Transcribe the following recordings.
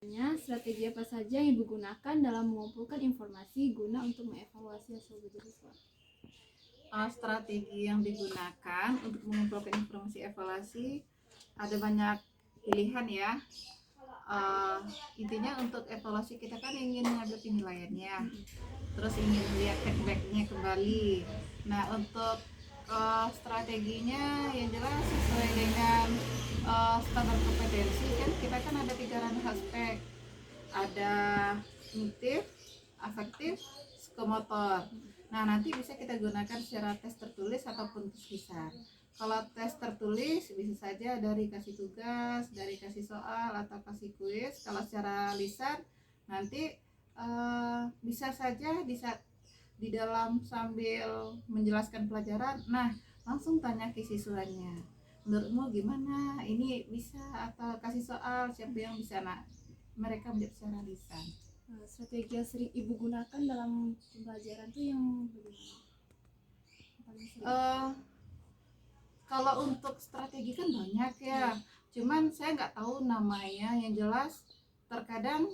Strategi apa saja yang Ibu gunakan dalam mengumpulkan informasi guna untuk mengevaluasi hasil belajar siswa? Strategi yang digunakan untuk mengumpulkan informasi evaluasi ada banyak pilihan ya. Intinya untuk evaluasi kita kan ingin mengambil penilaiannya, terus ingin lihat feedbacknya kembali. Nah, untuk strateginya yang jelas sesuai dengan standar kompetensi kan kita kan ada 3 ranah aspek, ada kognitif, afektif, psikomotor. Nah, nanti bisa kita gunakan secara tes tertulis ataupun tes lisan. Kalau tes tertulis bisa saja dari kasih tugas, dari kasih soal atau kasih kuis. Kalau secara lisan nanti bisa saja di dalam sambil menjelaskan pelajaran, nah langsung tanya ke siswanya, menurutmu gimana, ini bisa atau kasih soal siapa yang bisa. Nah, mereka menjawab secara lisan. Strategi yang sering Ibu gunakan dalam pembelajaran itu yang bagaimana? Paling sering. Kalau untuk strategi kan banyak ya, cuman saya nggak tahu namanya. Yang jelas terkadang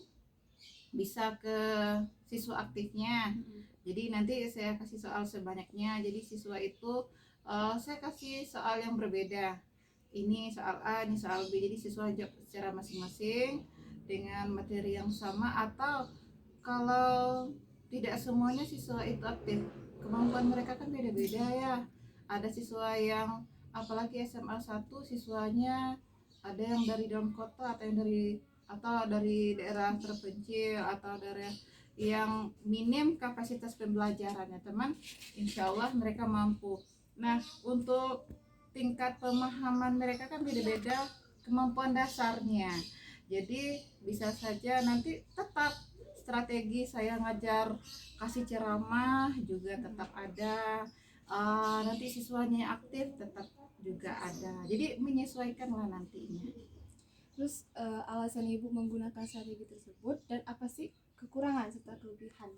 bisa ke siswa aktifnya. Jadi nanti saya kasih soal sebanyaknya. Jadi siswa itu saya kasih soal yang berbeda. Ini soal A, ini soal B. Jadi siswa jawab secara masing-masing dengan materi yang sama. Atau kalau tidak semuanya siswa itu aktif, kemampuan mereka kan beda-beda ya. Ada siswa yang apalagi SMA 1 siswanya ada yang dari dalam kota atau dari daerah terpencil atau daerah yang minim kapasitas pembelajarannya, teman, insya Allah mereka mampu. Nah, untuk tingkat pemahaman mereka kan beda-beda kemampuan dasarnya. Jadi bisa saja nanti tetap strategi saya ngajar kasih ceramah juga tetap ada. Nanti siswanya yang aktif tetap juga ada. Jadi menyesuaikan lah nantinya. Terus alasan Ibu menggunakan strategi tersebut dan apa sih kekurangan serta kelebihan?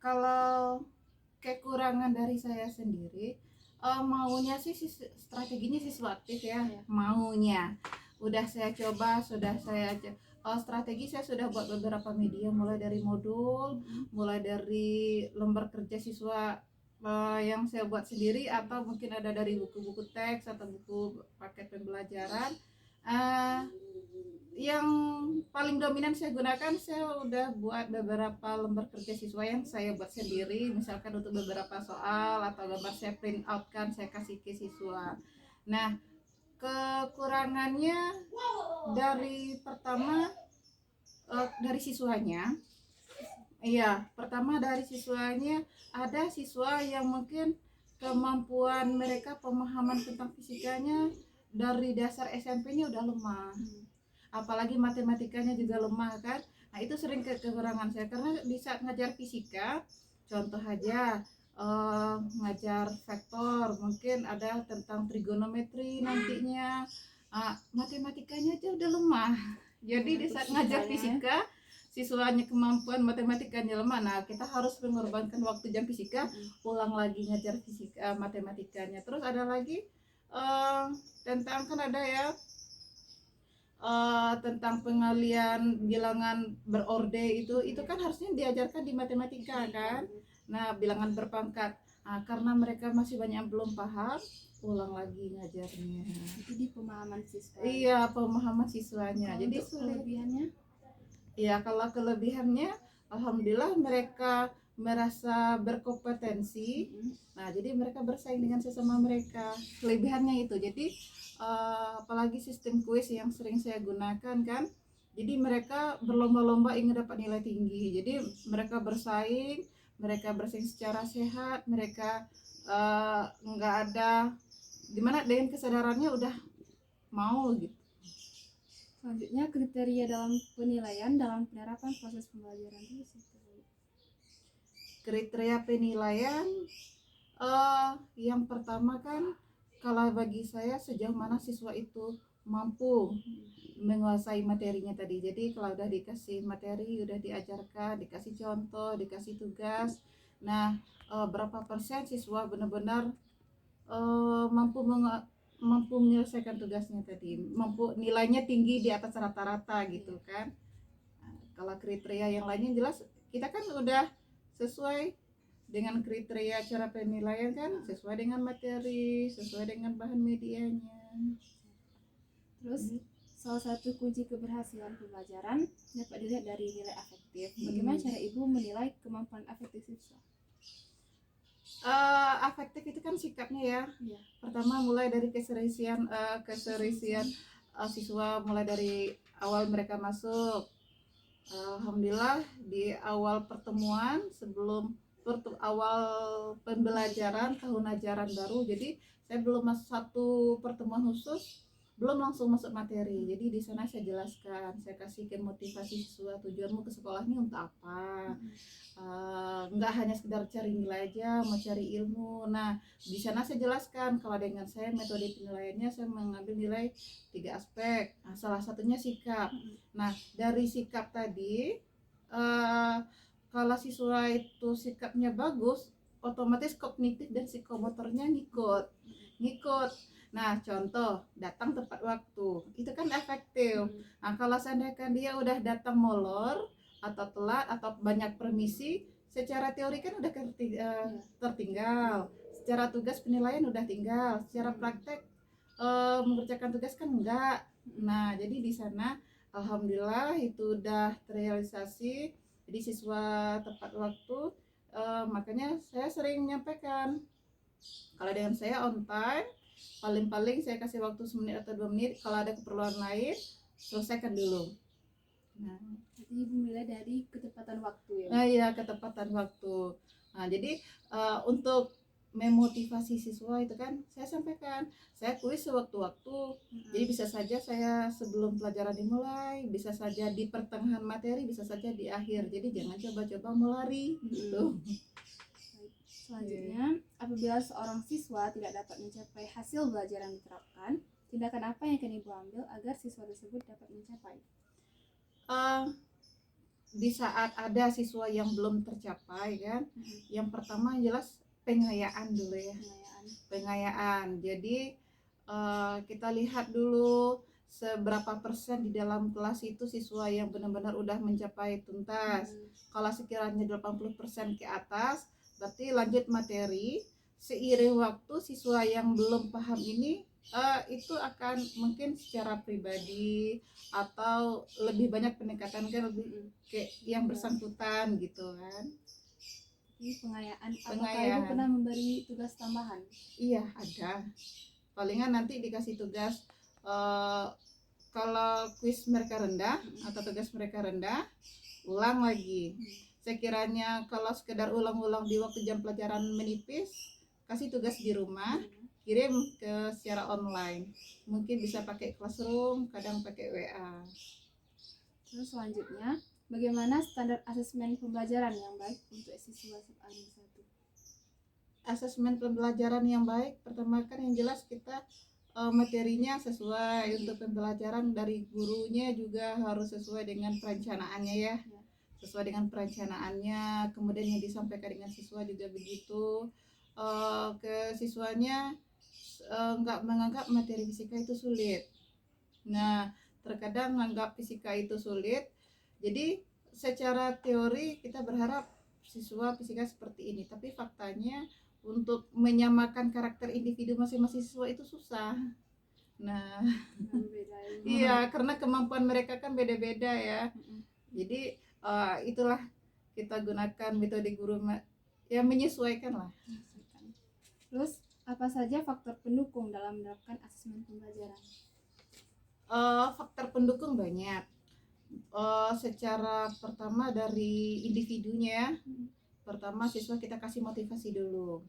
Kalau kekurangan dari saya sendiri, maunya sih strateginya siswa aktif ya, maunya. Udah saya coba, strategi saya sudah buat beberapa media, mulai dari modul, mulai dari lembar kerja siswa yang saya buat sendiri, atau mungkin ada dari buku-buku teks atau buku paket pembelajaran. Yang paling dominan saya gunakan, saya udah buat beberapa lembar kerja siswa yang saya buat sendiri, misalkan untuk beberapa soal atau gambar saya print out kan, saya kasih ke siswa. Nah, kekurangannya dari pertama dari siswanya. Iya, pertama dari siswanya, ada siswa yang mungkin kemampuan mereka pemahaman tentang fisikanya dari dasar SMP-nya udah lemah. Apalagi matematikanya juga lemah kan. Nah, itu sering kekurangan saya, karena bisa ngajar fisika, contoh aja ngajar vektor, mungkin ada tentang trigonometri nantinya, matematikanya aja udah lemah. Jadi di saat ngajar fisika siswanya kemampuan matematikanya lemah, nah kita harus mengorbankan waktu jam fisika, ulang lagi ngajar fisika matematikanya. Terus ada lagi tentang kan ada ya tentang pengalian bilangan berorde, itu kan harusnya diajarkan di matematika kan. Nah, bilangan berpangkat, karena mereka masih banyak yang belum paham, ulang lagi ngajarnya. Jadi pemahaman siswa. Iya, pemahaman siswanya. Kalau jadi kelebihannya? Ya, kalau kelebihannya, alhamdulillah mereka merasa berkompetensi. Nah, jadi mereka bersaing dengan sesama mereka. Kelebihannya itu. Jadi apalagi sistem kuis yang sering saya gunakan kan. Jadi mereka berlomba-lomba ingin dapat nilai tinggi. Jadi mereka bersaing secara sehat. Mereka nggak ada dimana dengan kesadarannya udah mau gitu. Selanjutnya, kriteria dalam penilaian dalam penerapan proses pembelajaran itu. Kriteria penilaian yang pertama kan, kalau bagi saya sejauh mana siswa itu mampu menguasai materinya tadi. Jadi kalau udah dikasih materi, udah diajarkan, dikasih contoh, dikasih tugas, nah berapa persen siswa benar-benar mampu mampu menyelesaikan tugasnya tadi, mampu nilainya tinggi di atas rata-rata gitu kan. Nah, kalau kriteria yang lainnya jelas kita kan udah sesuai dengan kriteria cara penilaian kan, sesuai dengan materi, sesuai dengan bahan medianya. Terus salah satu kunci keberhasilan pembelajaran dapat dilihat dari nilai afektif. Bagaimana cara ibu menilai kemampuan afektif siswa? Afektif itu kan sikapnya ya. Iya. Pertama mulai dari keserisian siswa mulai dari awal mereka masuk. Alhamdulillah di awal pertemuan sebelum awal pembelajaran tahun ajaran baru, jadi saya belum masuk satu pertemuan khusus, belum langsung masuk materi. Jadi di sana saya jelaskan, saya kasihkan motivasi siswa, tujuanmu ke sekolah ini untuk apa. Nggak hanya sekedar cari nilai aja, mau cari ilmu. Nah di sana saya jelaskan kalau dengan saya metode penilaiannya saya mengambil nilai 3 aspek. Nah, salah satunya sikap. Nah dari sikap tadi kalau siswa itu sikapnya bagus, otomatis kognitif dan psikomotornya ngikut. Nah contoh datang tepat waktu itu kan efektif. Nah kalau seandainya dia udah datang molor atau telat atau banyak permisi, secara teori kan udah tertinggal, secara tugas penilaian udah tinggal, secara praktek mengerjakan tugas kan enggak. Nah jadi di sana alhamdulillah itu udah terrealisasi, jadi siswa tepat waktu. Makanya saya sering menyampaikan kalau dengan saya on time, paling-paling saya kasih waktu 1 menit atau 2 menit, kalau ada keperluan lain selesaikan dulu. Nah, Jadi ibu menilai dari ketepatan waktu ya. nah iya ketepatan waktu. Nah jadi untuk memotivasi siswa itu kan saya sampaikan, saya kuis sewaktu-waktu. Jadi bisa saja saya sebelum pelajaran dimulai, bisa saja di pertengahan materi, bisa saja di akhir. Jadi jangan coba-coba melari gitu. Baik. Selanjutnya, apabila seorang siswa tidak dapat mencapai hasil belajar yang diterapkan, tindakan apa yang akan ibu ambil agar siswa tersebut dapat mencapai? Di saat ada siswa yang belum tercapai kan, yang pertama jelas pengayaan dulu ya. Pengayaan. Jadi kita lihat dulu seberapa persen di dalam kelas itu siswa yang benar-benar udah mencapai tuntas. Kalau sekiranya 80% ke atas, berarti lanjut materi. Seiring waktu siswa yang belum paham ini itu akan mungkin secara pribadi atau lebih banyak pendekatan kan lebih ke yang bersangkutan gitu kan. Jadi pengayaan. Apakah Pengayaan. ibu pernah memberi tugas tambahan? Iya ada. Palingan nanti dikasih tugas kalau kuis mereka rendah atau tugas mereka rendah, ulang lagi. Sekiranya kalau sekedar ulang-ulang di waktu jam pelajaran menipis, kasih tugas di rumah, kirim ke secara online. Mungkin bisa pakai Classroom, kadang pakai WA. Terus selanjutnya, bagaimana standar asesmen pembelajaran yang baik untuk siswa SMA 1? Asesmen pembelajaran yang baik, pertama kan yang jelas kita materinya sesuai untuk pembelajaran, dari gurunya juga harus sesuai dengan perencanaannya ya. Sesuai dengan perencanaannya, kemudian yang disampaikan dengan siswa juga begitu. Ke siswanya nggak menganggap materi fisika itu sulit. Nah terkadang menganggap fisika itu sulit, jadi secara teori kita berharap siswa fisika seperti ini, tapi faktanya untuk menyamakan karakter individu masing-masing siswa itu susah. Nah iya karena kemampuan mereka kan beda-beda ya. Jadi itulah kita gunakan metode guru ya, menyesuaikan lah. Terus apa saja faktor pendukung dalam menerapkan asesmen pembelajaran? Faktor pendukung banyak. Secara pertama dari individunya. Pertama siswa kita kasih motivasi dulu.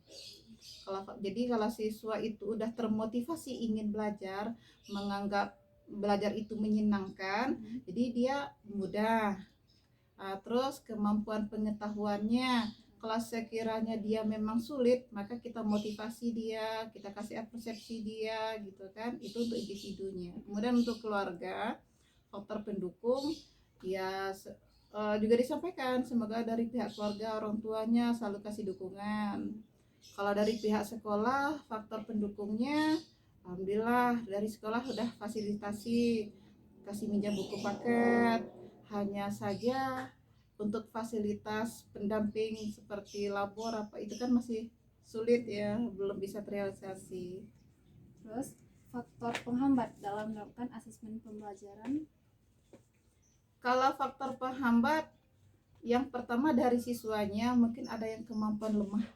Jadi kalau siswa itu udah termotivasi ingin belajar, menganggap belajar itu menyenangkan, jadi dia mudah. Terus kemampuan pengetahuannya, kalau sekiranya dia memang sulit, maka kita motivasi dia, kita kasih persepsi dia gitu kan. Itu untuk individunya. Kemudian untuk keluarga, faktor pendukung ya juga disampaikan, semoga dari pihak keluarga orang tuanya selalu kasih dukungan. Kalau dari pihak sekolah, faktor pendukungnya Alhamdulillah dari sekolah udah fasilitasi, kasih minjam buku paket. Hanya saja untuk fasilitas pendamping seperti labor apa itu kan masih sulit ya, belum bisa terrealisasi. Terus faktor penghambat dalam melakukan asesmen pembelajaran. Kalau faktor penghambat, yang pertama dari siswanya mungkin ada yang kemampuan lemah.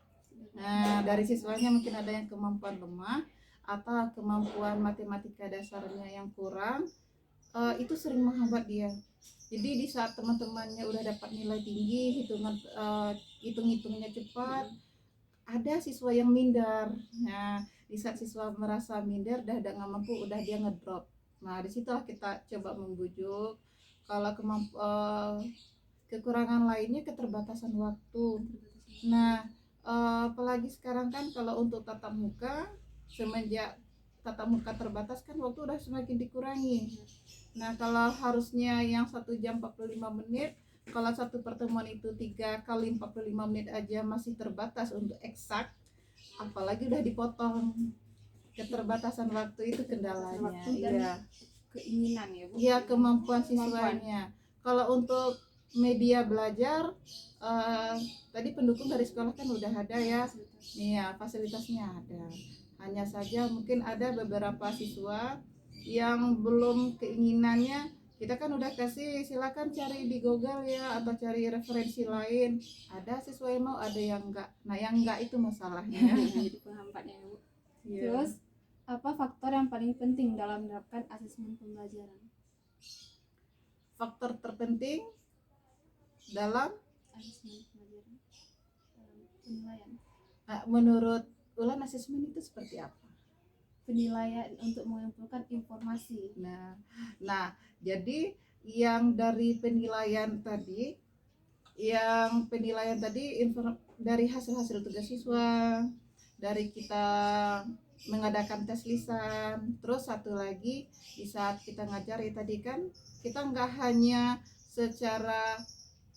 Nah, dari siswanya mungkin ada yang kemampuan lemah atau kemampuan matematika dasarnya yang kurang, itu sering menghambat dia. Jadi di saat teman-temannya udah dapat nilai tinggi, hitung-hitungnya cepat, ada siswa yang minder. Nah, di saat siswa merasa minder, dah nggak mampu, udah dia ngedrop. Nah, disitulah kita coba membujuk. Kalau kekurangan lainnya keterbatasan waktu. Nah, apalagi sekarang kan kalau untuk tatap muka, semenjak tatap muka terbatas kan waktu udah semakin dikurangi. Nah, kalau harusnya yang 1 jam 45 menit, kalau satu pertemuan itu 3 kali 45 menit aja masih terbatas untuk eksak, apalagi udah dipotong. Keterbatasan waktu itu kendalanya. Waktu dan Iya. keinginan ya Bu. Iya, kemampuan siswanya. Kalau untuk media belajar, tadi pendukung dari sekolah kan udah ada ya. Iya, fasilitasnya ada. Hanya saja mungkin ada beberapa siswa yang belum keinginannya, kita kan udah kasih silakan cari di Google ya atau cari referensi lain. Ada siswa yang mau, ada yang enggak. Nah, yang enggak itu masalahnya. Jadi penghambatnya ya Bu. Iya. Terus apa faktor yang paling penting dalam menerapkan asesmen pembelajaran? Faktor terpenting dalam Asesmen pembelajaran dalam penilaian. menurut Ulan asesmen itu seperti apa? Penilaian untuk mengumpulkan informasi. Nah, jadi yang dari penilaian tadi, dari hasil-hasil tugas siswa, dari kita mengadakan tes lisan, terus satu lagi di saat kita ngajar ya tadi kan kita nggak hanya secara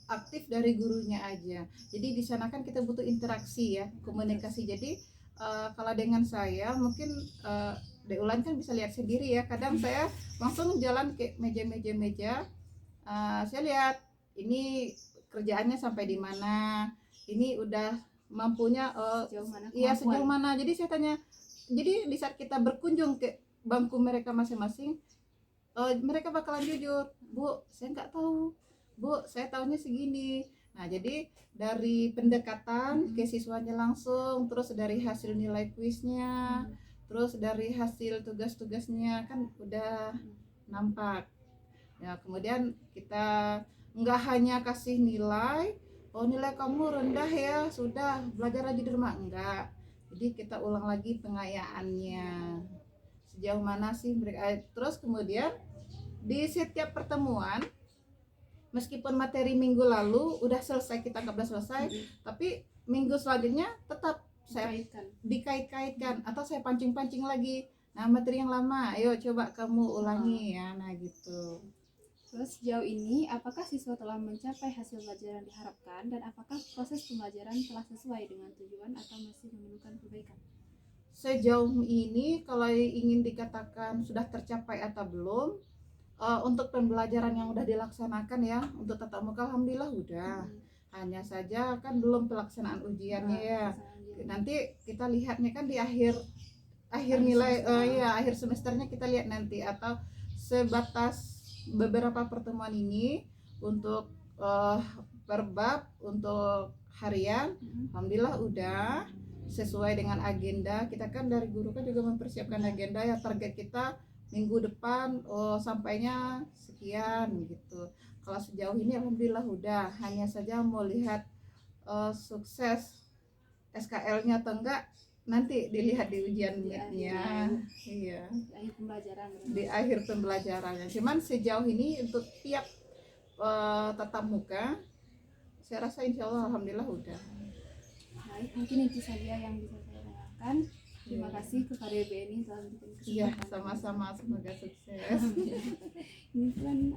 aktif dari gurunya aja. Jadi di sana kan kita butuh interaksi ya, komunikasi. Jadi kalau dengan saya mungkin Dek Ulan kan bisa lihat sendiri ya. Kadang saya langsung jalan ke meja, saya lihat ini kerjaannya sampai di mana, ini udah mampunya Sejauh mana iya kemampuan? sejauh mana. Jadi saya tanya, jadi di saat kita berkunjung ke bangku mereka masing-masing, mereka bakalan jujur, Bu, saya nggak tahu, Bu, saya tahunya segini. Nah, jadi dari pendekatan ke siswanya langsung, terus dari hasil nilai kuisnya, terus dari hasil tugas-tugasnya kan udah nampak. Ya, kemudian kita nggak hanya kasih nilai, oh nilai kamu rendah ya, sudah belajar lagi di rumah, enggak. Jadi kita ulang lagi pengayaannya. Sejauh mana sih mereka, terus kemudian di setiap pertemuan meskipun materi minggu lalu udah selesai, kita nggak udah selesai, tapi minggu selanjutnya tetap saya dikait-kaitkan atau saya pancing-pancing lagi. Nah, materi yang lama, ayo coba kamu ulangi ya. Nah, gitu. Terus sejauh ini apakah siswa telah mencapai hasil belajar yang diharapkan dan apakah proses pembelajaran telah sesuai dengan tujuan atau masih memerlukan perbaikan? Sejauh ini kalau ingin dikatakan sudah tercapai atau belum, untuk pembelajaran yang udah dilaksanakan ya, untuk tatap muka alhamdulillah udah. Hanya saja kan belum pelaksanaan ujiannya ya. Nanti kita lihatnya kan di akhir nilai akhir semesternya kita lihat nanti, atau sebatas beberapa pertemuan ini untuk per bab, untuk harian alhamdulillah udah sesuai dengan agenda. Kita kan dari guru kan juga mempersiapkan agenda ya, target kita minggu depan sampainya sekian gitu. Kalau sejauh ini alhamdulillah udah, hanya saja mau lihat sukses SKL-nya atau enggak nanti dilihat di ujian midnya. Iya, di akhir pembelajarannya. Cuman sejauh ini untuk tiap tatap muka saya rasa insya Allah alhamdulillah udah. Baik, mungkin itu saja yang bisa saya tanyakan. Terima kasih kepada BNI telah memberikan kesempatan. Iya, sama-sama, semoga sukses. Ini kan